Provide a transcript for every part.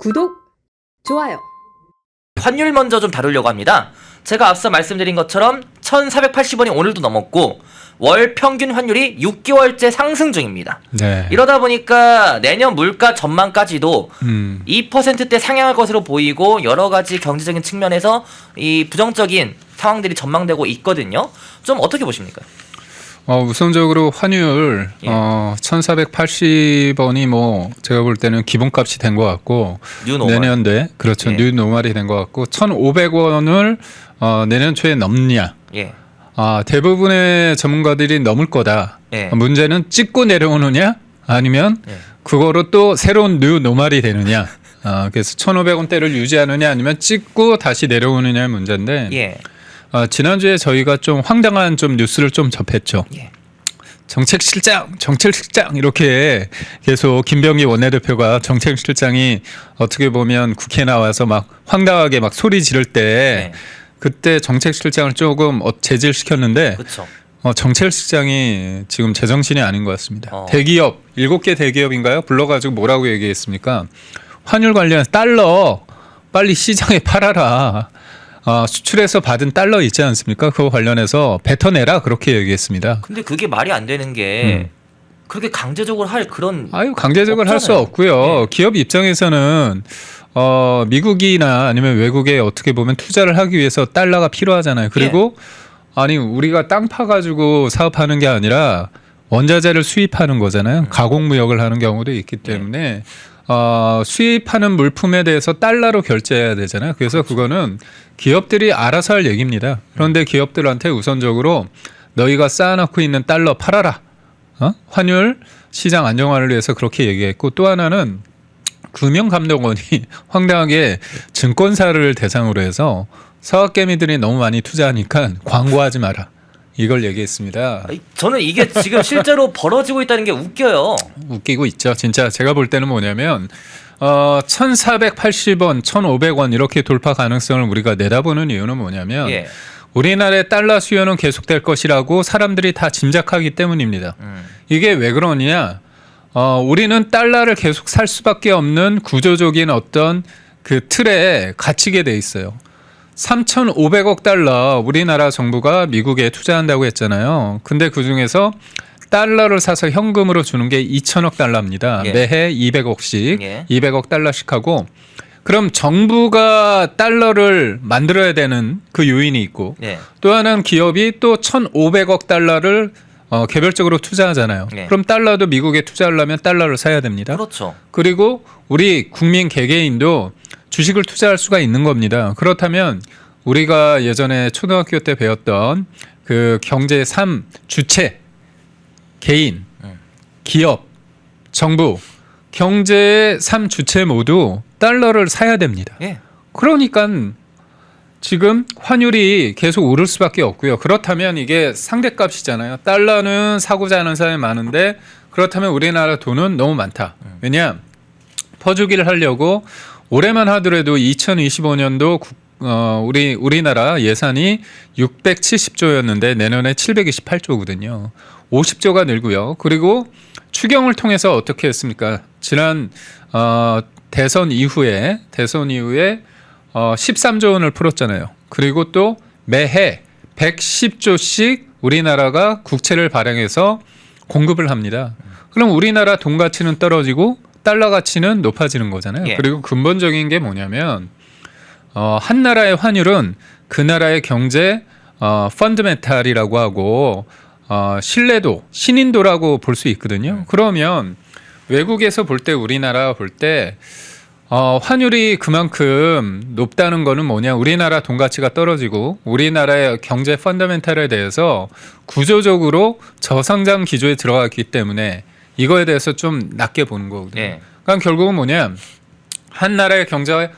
구독, 좋아요. 환율 먼저 좀 다루려고 합니다. 제가 앞서 말씀드린 것처럼 1,480원이 오늘도 넘었고 월 평균 환율이 6개월째 상승 중입니다. 네. 이러다 보니까 내년 물가 전망까지도 2%대 상향할 것으로 보이고 여러 가지 경제적인 측면에서 이 부정적인 상황들이 전망되고 있거든요. 좀 어떻게 보십니까? 우선적으로 환율 예. 1,480원이 뭐 제가 볼 때는 기본값이 된 것 같고 뉴노멀. 내년도에 그렇죠. 예. 뉴노멀이 된 것 같고 1,500원을 내년 초에 넘냐? 예. 대부분의 전문가들이 넘을 거다. 예. 문제는 찍고 내려오느냐 아니면 예. 그거로 또 새로운 뉴노멀이 되느냐. 그래서 1,500원대를 유지하느냐 아니면 찍고 다시 내려오느냐의 문제인데 예. 지난주에 저희가 좀 황당한 좀 뉴스를 좀 접했죠. 예. 정책실장 이렇게 계속 김병기 원내대표가 정책실장이 어떻게 보면 국회에 나와서 막 황당하게 막 소리 지를 때 네. 그때 정책실장을 조금 제질시켰는데 그렇죠. 정책실장이 지금 제정신이 아닌 것 같습니다. 대기업 7개 대기업인가요? 불러가지고 뭐라고 얘기했습니까? 환율 관련 달러 빨리 시장에 팔아라. 수출해서 받은 달러 있지 않습니까? 그거 관련해서 뱉어내라 그렇게 얘기했습니다. 근데 그게 말이 안 되는 게 그렇게 강제적으로 할 그런 강제적으로 할 수 없고요. 네. 기업 입장에서는 미국이나 아니면 외국에 어떻게 보면 투자를 하기 위해서 달러가 필요하잖아요. 그리고 아니 우리가 땅 파가지고 사업하는 게 아니라 원자재를 수입하는 거잖아요. 가공무역을 하는 경우도 있기 때문에 수입하는 물품에 대해서 달러로 결제해야 되잖아요. 그래서 그거는 기업들이 알아서 할 얘기입니다. 그런데 기업들한테 우선적으로 너희가 쌓아놓고 있는 달러 팔아라. 환율 시장 안정화를 위해서 그렇게 얘기했고 또 하나는 금융감독원이 황당하게 증권사를 대상으로 해서 서학개미들이 너무 많이 투자하니까 광고하지 마라. 이걸 얘기했습니다. 저는 이게 지금 실제로 벌어지고 있다는 게 웃겨요. 웃기고 있죠. 진짜 제가 볼 때는 뭐냐면 1,480원, 1,500원 이렇게 돌파 가능성을 우리가 내다보는 이유는 뭐냐면 예. 우리나라의 달러 수요는 계속될 것이라고 사람들이 다 짐작하기 때문입니다. 이게 왜 그러냐? 우리는 달러를 계속 살 수밖에 없는 구조적인 어떤 그 틀에 갇히게 돼 있어요. 3,500억 달러 우리나라 정부가 미국에 투자한다고 했잖아요. 근데 그중에서 달러를 사서 현금으로 주는 게 2,000억 달러입니다. 예. 매해 200억씩, 예. 200억 달러씩 하고 그럼 정부가 달러를 만들어야 되는 그 요인이 있고 예. 또 하나는 기업이 또 1,500억 달러를 개별적으로 투자하잖아요. 예. 그럼 달러도 미국에 투자하려면 달러를 사야 됩니다. 그렇죠. 그리고 우리 국민 개개인도 주식을 투자할 수가 있는 겁니다. 그렇다면 우리가 예전에 초등학교 때 배웠던 그 경제 3 주체, 개인, 기업, 정부, 경제의 3 주체 모두 달러를 사야 됩니다. 예. 그러니까 지금 환율이 계속 오를 수밖에 없고요. 그렇다면 이게 상대값이잖아요. 달러는 사고자 하는 사람이 많은데 그렇다면 우리나라 돈은 너무 많다. 왜냐? 퍼주기를 하려고 올해만 하더라도 2025년도 우리나라 예산이 670조였는데 내년에 728조거든요. 50조가 늘고요. 그리고 추경을 통해서 어떻게 했습니까? 지난 대선 이후에 13조 원을 풀었잖아요. 그리고 또 매해 110조씩 우리나라가 국채를 발행해서 공급을 합니다. 그럼 우리나라 돈 가치는 떨어지고 달러 가치는 높아지는 거잖아요. 예. 그리고 근본적인 게 뭐냐면 한 나라의 환율은 그 나라의 경제 펀드멘탈이라고 하고 신뢰도, 신인도라고 볼 수 있거든요. 그러면 외국에서 볼 때 우리나라 볼 때 환율이 그만큼 높다는 거는 뭐냐? 우리나라 돈 가치가 떨어지고 우리나라의 경제 펀더멘탈에 대해서 구조적으로 저성장 기조에 들어갔기 때문에 이거에 대해서 좀 낮게 보는 거거든요. 예. 그러니까 결국은 뭐냐? 한 나라의 경제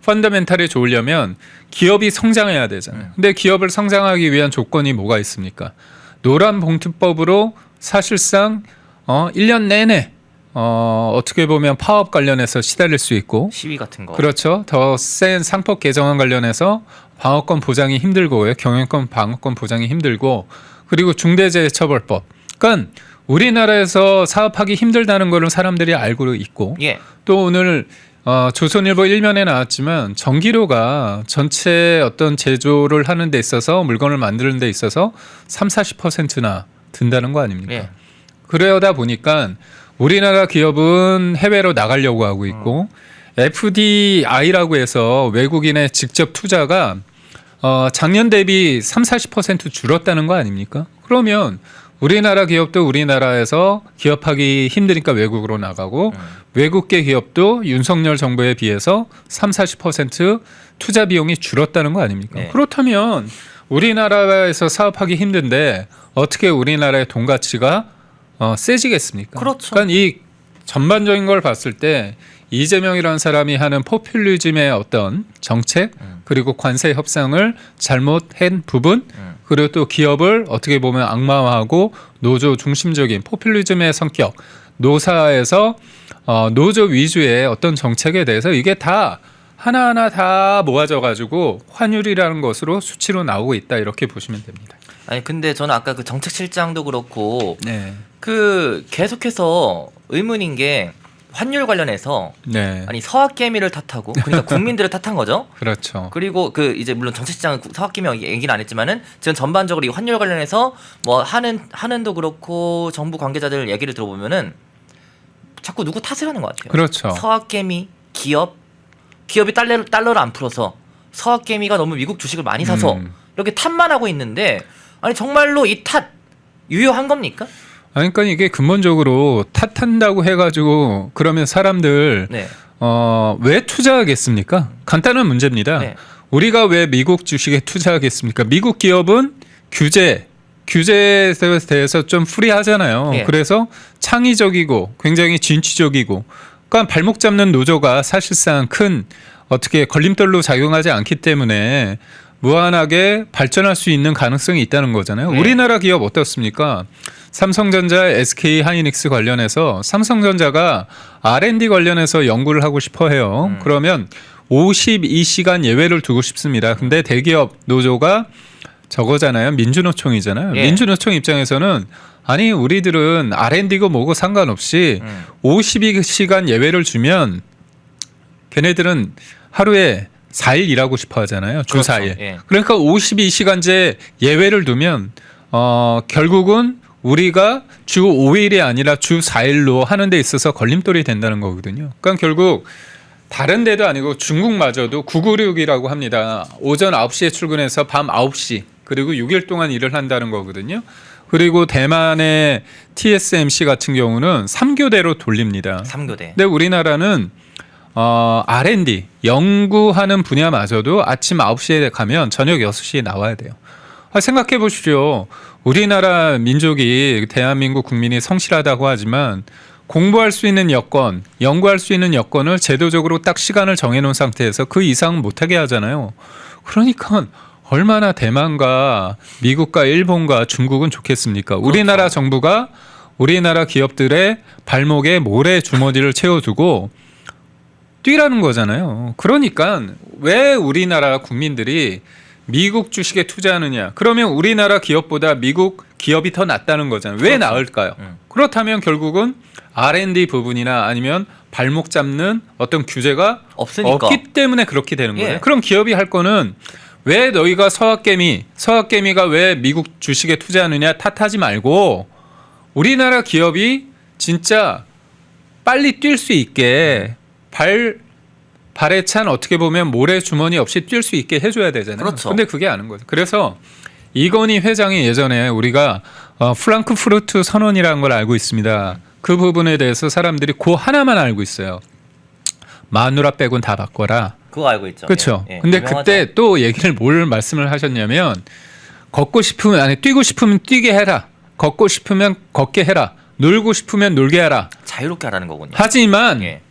펀더멘탈이 좋으려면 기업이 성장해야 되잖아요. 근데 기업을 성장하기 위한 조건이 뭐가 있습니까? 노란봉투법으로 사실상 1년 내내 어떻게 보면 파업 관련해서 시달릴 수 있고 시위 같은 거. 그렇죠. 더 센 상법 개정안 관련해서 방어권 보장이 힘들고요. 경영권 방어권 보장이 힘들고 그리고 중대재해처벌법. 그러니까 우리나라에서 사업하기 힘들다는 거를 사람들이 알고 있고 예. 또 오늘 조선일보 1면에 나왔지만 전기료가 전체 어떤 제조를 하는 데 있어서 물건을 만드는 데 있어서 30-40%나 든다는 거 아닙니까? 예. 그러다 보니까 우리나라 기업은 해외로 나가려고 하고 있고 FDI라고 해서 외국인의 직접 투자가 작년 대비 30-40% 줄었다는 거 아닙니까? 그러면 우리나라 기업도 우리나라에서 기업하기 힘드니까 외국으로 나가고 외국계 기업도 윤석열 정부에 비해서 30-40% 투자 비용이 줄었다는 거 아닙니까? 네. 그렇다면 우리나라에서 사업하기 힘든데 어떻게 우리나라의 돈 가치가 세지겠습니까? 그렇죠. 그러니까 이 전반적인 걸 봤을 때 이재명이라는 사람이 하는 포퓰리즘의 어떤 정책 그리고 관세 협상을 잘못한 부분 그리고 또 기업을 어떻게 보면 악마화하고 노조 중심적인 포퓰리즘의 성격 노사에서 노조 위주의 어떤 정책에 대해서 이게 다 하나하나 다 모아져 가지고 환율이라는 것으로 수치로 나오고 있다 이렇게 보시면 됩니다. 아니 근데 저는 아까 그 정책실장도 그렇고 네. 그 계속해서 의문인 게 환율 관련해서 네. 아니 서학개미를 탓하고 그러니까 국민들을 탓한 거죠. 그렇죠. 그리고 그 이제 물론 정책실장은 서학개미 얘기는 안 했지만은 지금 전반적으로 이 환율 관련해서 뭐 한은도 그렇고 정부 관계자들 얘기를 들어보면은 자꾸 누구 탓을 하는 것 같아요. 그렇죠. 서학개미 기업이 달러를 안 풀어서 서학개미가 너무 미국 주식을 많이 사서 이렇게 탓만 하고 있는데 아니 정말로 이 탓 유효한 겁니까? 아니, 그러니까 이게 근본적으로 탓한다고 해가지고 그러면 사람들 네. 왜 투자하겠습니까? 간단한 문제입니다. 네. 우리가 왜 미국 주식에 투자하겠습니까? 미국 기업은 규제에 대해서 좀 프리하잖아요. 예. 그래서 창의적이고 굉장히 진취적이고 그러니까 발목 잡는 노조가 사실상 큰 어떻게 걸림돌로 작용하지 않기 때문에 무한하게 발전할 수 있는 가능성이 있다는 거잖아요. 네. 우리나라 기업 어떻습니까? 삼성전자, SK 하이닉스 관련해서 삼성전자가 R&D 관련해서 연구를 하고 싶어 해요. 그러면 52시간 예외를 두고 싶습니다. 근데 대기업 노조가 저거잖아요. 민주노총이잖아요. 예. 민주노총 입장에서는 아니 우리들은 R&D고 뭐고 상관없이 52시간 예외를 주면 걔네들은 하루에 4일 일하고 싶어 하잖아요. 주 그렇죠. 4일. 예. 그러니까 52시간제 예외를 두면 결국은 우리가 주 5일이 아니라 주 4일로 하는 데 있어서 걸림돌이 된다는 거거든요. 그러니까 결국 다른 데도 아니고 중국마저도 996이라고 합니다. 오전 9시에 출근해서 밤 9시 그리고 6일 동안 일을 한다는 거거든요. 그리고 대만의 TSMC 같은 경우는 3교대로 돌립니다. 3교대. 근데 우리나라는 R&D 연구하는 분야마저도 아침 9시에 가면 저녁 6시에 나와야 돼요. 생각해 보십시오. 우리나라 민족이 대한민국 국민이 성실하다고 하지만 공부할 수 있는 여건, 연구할 수 있는 여건을 제도적으로 딱 시간을 정해놓은 상태에서 그 이상은 못하게 하잖아요. 그러니까 얼마나 대만과 미국과 일본과 중국은 좋겠습니까? 그렇죠. 우리나라 정부가 우리나라 기업들의 발목에 모래 주머니를 채워두고 뛰라는 거잖아요. 그러니까 왜 우리나라 국민들이 미국 주식에 투자하느냐? 그러면 우리나라 기업보다 미국 기업이 더 낫다는 거잖아요. 왜 그렇죠. 나을까요? 그렇다면 결국은 R&D 부분이나 아니면 발목 잡는 어떤 규제가 없으니까. 없기 때문에 그렇게 되는 거예요. 예. 그럼 기업이 할 거는 왜 너희가 서학개미가 왜 미국 주식에 투자하느냐 탓하지 말고 우리나라 기업이 진짜 빨리 뛸 수 있게 발에 찬 어떻게 보면 모래 주머니 없이 뛸 수 있게 해줘야 되잖아요. 그렇죠. 근데 그게 아닌 거죠. 그래서 이건희 회장이 예전에 우리가 프랑크푸르트 선언이라는 걸 알고 있습니다. 그 부분에 대해서 사람들이 그 하나만 알고 있어요. 마누라 빼곤 다 바꿔라. 그거 알고 있죠. 그렇죠. 예, 예. 근데 유명하죠. 그때 또 얘기를 뭘 말씀을 하셨냐면 걷고 싶으면 아니 뛰고 싶으면 뛰게 해라. 걷고 싶으면 걷게 해라. 놀고 싶으면 놀게 해라. 자유롭게 하라는 거군요. 하지만 예.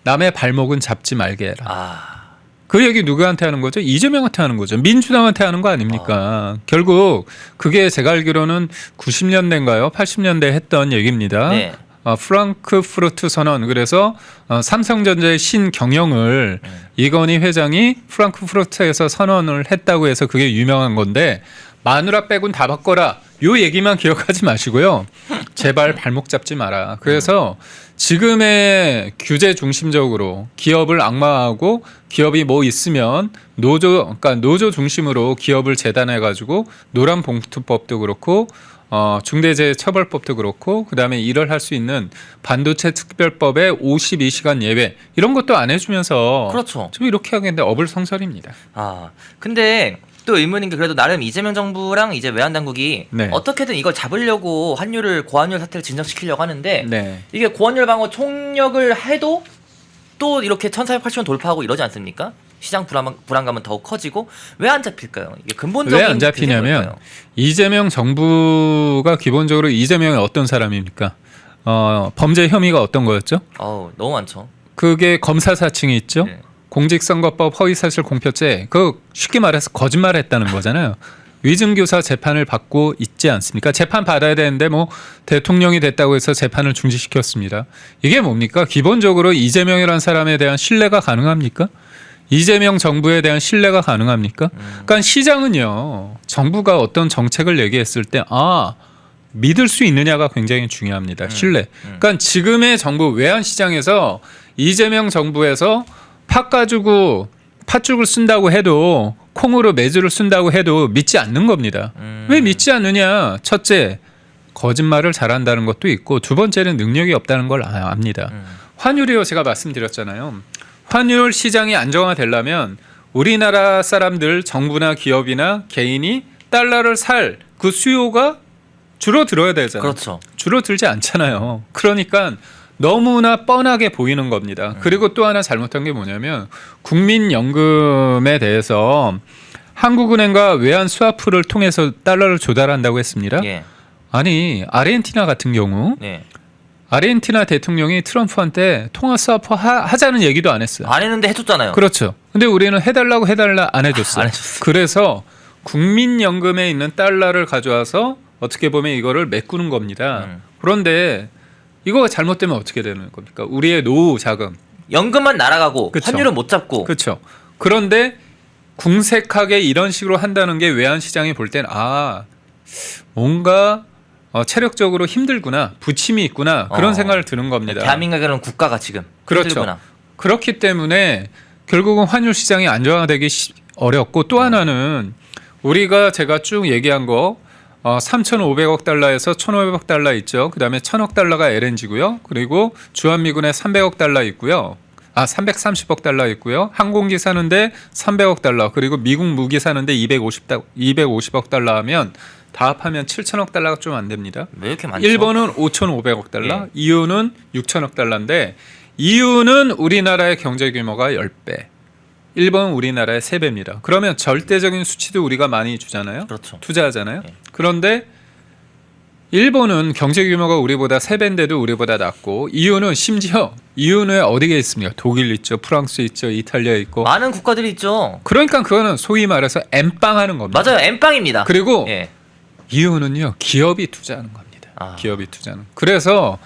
남의 발목은 잡지 말게 해라. 아. 그 얘기 누구한테 하는 거죠? 이재명한테 하는 거죠. 민주당한테 하는 거 아닙니까? 결국 그게 제가 알기로는 90년대인가요? 80년대 했던 얘기입니다. 네. 프랑크푸르트 선언. 그래서 삼성전자의 신경영을 이건희 회장이 프랑크푸르트에서 선언을 했다고 해서 그게 유명한 건데 마누라 빼곤 다 바꿔라. 요 얘기만 기억하지 마시고요. 제발 발목 잡지 마라. 그래서 지금의 규제 중심적으로 기업을 악마하고 기업이 뭐 있으면 그러니까 노조 중심으로 기업을 재단해 가지고 노란봉투법도 그렇고 중대재해처벌법도 그렇고 그다음에 일을 할 수 있는 반도체 특별법의 52시간 예외 이런 것도 안 해주면서 그렇죠. 좀 이렇게 하겠는데 어불성설입니다. 근데 또 의문인 게 그래도 나름 이재명 정부랑 이제 외환 당국이 네. 어떻게든 이걸 잡으려고 고환율 사태를 진정시키려고 하는데 네. 이게 고환율 방어 총력을 해도 또 이렇게 1480원 돌파하고 이러지 않습니까? 시장 불안감은 더욱 커지고 왜 안 잡힐까요? 이게 근본적인 왜 안 잡히냐면 뭘까요? 이재명 정부가 기본적으로 이재명이 어떤 사람입니까? 범죄 혐의가 어떤 거였죠? 너무 많죠. 그게 검사 사칭이 있죠. 네. 공직선거법 허위사실 공표죄 그 쉽게 말해서 거짓말했다는 거잖아요. 위증교사 재판을 받고 있지 않습니까? 재판 받아야 되는데 뭐 대통령이 됐다고 해서 재판을 중지시켰습니다. 이게 뭡니까? 기본적으로 이재명이라는 사람에 대한 신뢰가 가능합니까? 이재명 정부에 대한 신뢰가 가능합니까? 그러니까 시장은요. 정부가 어떤 정책을 얘기했을 때 믿을 수 있느냐가 굉장히 중요합니다. 신뢰. 그러니까 지금의 정부 외환시장에서 이재명 정부에서 팥죽을 쓴다고 해도 콩으로 매주를 쓴다고 해도 믿지 않는 겁니다. 왜 믿지 않느냐? 첫째, 거짓말을 잘한다는 것도 있고 두 번째는 능력이 없다는 걸 압니다. 환율이요. 제가 말씀드렸잖아요. 환율 시장이 안정화되려면 우리나라 사람들 정부나 기업이나 개인이 달러를 살 그 수요가 줄어들어야 되잖아요. 그렇죠. 줄어들지 않잖아요. 그러니까 너무나 뻔하게 보이는 겁니다. 그리고 또 하나 잘못한 게 뭐냐면 국민연금에 대해서 한국은행과 외환스와프를 통해서 달러를 조달한다고 했습니다. 예. 아니 아르헨티나 같은 경우 네. 아르헨티나 대통령이 트럼프한테 통화 스와프 하자는 얘기도 안 했어요. 안 했는데 해줬잖아요. 그렇죠. 근데 우리는 해달라 안 해줬어요. 안 해줬어요. 그래서 국민연금에 있는 달러를 가져와서 어떻게 보면 이거를 메꾸는 겁니다. 그런데 이거 잘못되면 어떻게 되는 겁니까? 우리의 노후 자금. 연금만 날아가고 그쵸. 환율은 못 잡고. 그렇죠. 그런데 궁색하게 이런 식으로 한다는 게 외환시장이 볼 땐 뭔가 체력적으로 힘들구나, 부침이 있구나 그런 생각을 드는 겁니다. 대한민국은 국가가 지금 그렇죠. 힘들구나. 그렇기 때문에 결국은 환율 시장이 안정화되기 어렵고 또 하나는 제가 쭉 얘기한 거 3,500억 달러에서 1,500억 달러 있죠. 그다음에 1,000억 달러가 LNG고요. 그리고 주한미군에 300억 달러 있고요. 330억 달러 있고요. 항공기 사는데 300억 달러 그리고 미국 무기 사는데 250억 달러 하면 다 합하면 7천억 달러가 좀 안 됩니다. 왜 이렇게 많죠? 일본은 5,500억 달러, 예. EU는 6천억 달러인데 EU는 우리나라의 경제 규모가 10배. 일본은 우리나라의 3배입니다. 그러면 절대적인 수치도 우리가 많이 주잖아요. 그렇죠. 투자하잖아요. 예. 그런데 일본은 경제 규모가 우리보다 3배인데도 우리보다 낮고 EU는 심지어 EU는 어디에 있습니까? 독일 있죠. 프랑스 있죠. 이탈리아 있고. 많은 국가들이 있죠. 그러니까 그거는 소위 말해서 엠빵하는 겁니다. 맞아요. 엠빵입니다. 그리고 예. EU는요. 기업이 투자하는 겁니다. 기업이 투자는. 그래서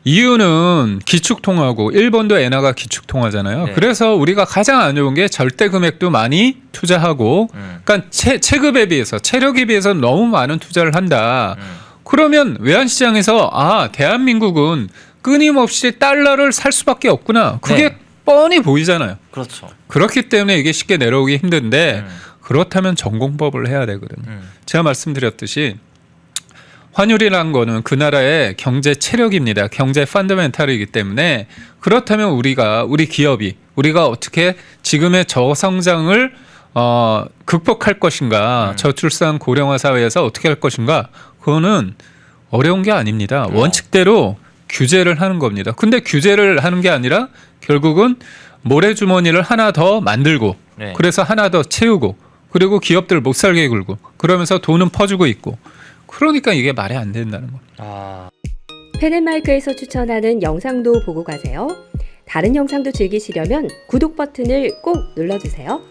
EU는 기축통화고 일본도 엔화가 기축통화잖아요. 네. 그래서 우리가 가장 안 좋은 게 절대 금액도 많이 투자하고 그러니까 체급에 비해서 체력에 비해서 너무 많은 투자를 한다. 그러면 외환시장에서 대한민국은 끊임없이 달러를 살 수밖에 없구나. 그게 네. 뻔히 보이잖아요. 그렇죠. 그렇기 때문에 이게 쉽게 내려오기 힘든데 그렇다면 전공법을 해야 되거든요. 제가 말씀드렸듯이 환율이라는 거는 그 나라의 경제 체력입니다. 경제 펀더멘탈이기 때문에 그렇다면 우리 기업이 우리가 어떻게 지금의 저성장을 극복할 것인가 저출산 고령화 사회에서 어떻게 할 것인가 그거는 어려운 게 아닙니다. 원칙대로 규제를 하는 겁니다. 근데 규제를 하는 게 아니라 결국은 모래주머니를 하나 더 만들고 네. 그래서 하나 더 채우고 그리고 기업들 못 살게 굴고 그러면서 돈은 퍼주고 있고 그러니까 이게 말이 안 된다는 겁니다. 펜앤마이크에서 추천하는 영상도 보고 가세요. 다른 영상도 즐기시려면 구독 버튼을 꼭 눌러주세요.